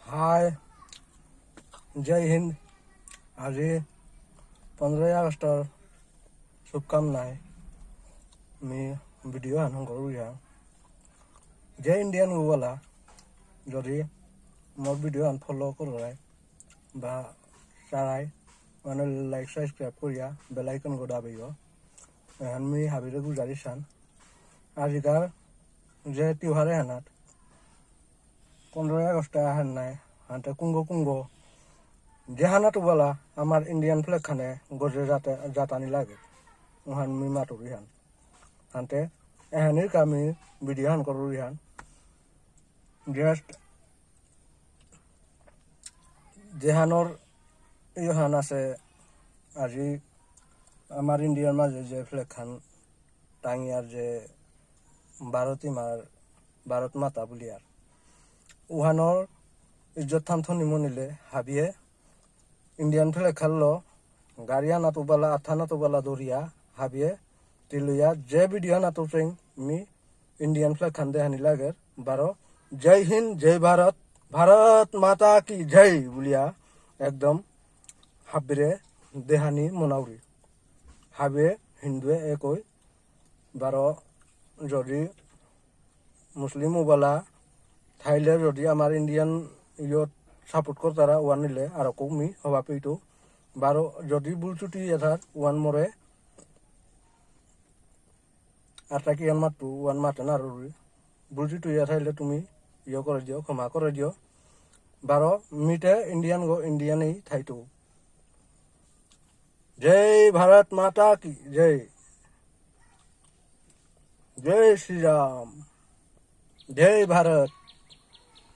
হাই, জয় হিন্দ। আজি 15 আগষ্টৰ শুভকামনায় আমি ভিডিঅ' আৰম্ভ কৰোঁ। জয় ইণ্ডিয়ান গুগলা যদি মোৰ ভিডিঅ' ফ'ল' কৰাই বা চাৰাই মানে লাইক সাবস্ক্রাইব করিয়া বেল আইকন দাবিব। আমি হাবিরে গুজারিছান আজিকার যে তিওহারে হানাত 15 আগস্ট হান নাই হাতে কুঙ্গ যে হানাতো বলা আমার ইন্ডিয়ান ফ্ল্যাগ খানে গজে জাতানি লাগে ওহান মি মাতুরি হান হাতে এহানির কামি ভিডিও হান করু হান জাস্ট যেহানোর ইহান আছে আজি আমার ইন্ডিয়ার মাঝে যে ফ্ল্যাগ খান টাঙিয়ার যে ভারত মাতা বলি আর উহানোর ইজ্জত থানথনি মনিলে হাবিয়ে ইন্ডিয়ান ফ্ল্যাগ খানলো গাড়িয়া নাতুবালা আঠা নাতুবালা দরিয়া হাবিয়ে তিলুয়া যে ভিডিও নাতুফ্রিং মি ইন্ডিয়ান ফ্ল্যাগ খান দেহানি লাগে বারো জয় হিন্দ জয় ভারত ভারত মাতা কি জয় বলিয়া একদম হাবিরে দেহানি মনাউরি হাবে হিন্দুয়ে একই বারো যদি মুসলিম বলা থাইলে যদি আমার ইন্ডিয়ান ইয়ত সাপোর্ট করতারা ওয়ান নিলে আর কমি হবা পেইতো বারো যদি বুলচুটি এথার ওয়ান মরে আর তাকে ইয়ান মাতবো ওয়ান মাতে না বুলচুটি থাইলে তুমি ইয়ে করে দিও ক্ষমা করে দিও বারো মিটে ইন্ডিয়ানই থাইতো। जय भारत माता की जय, जय श्री राम, जय भारत।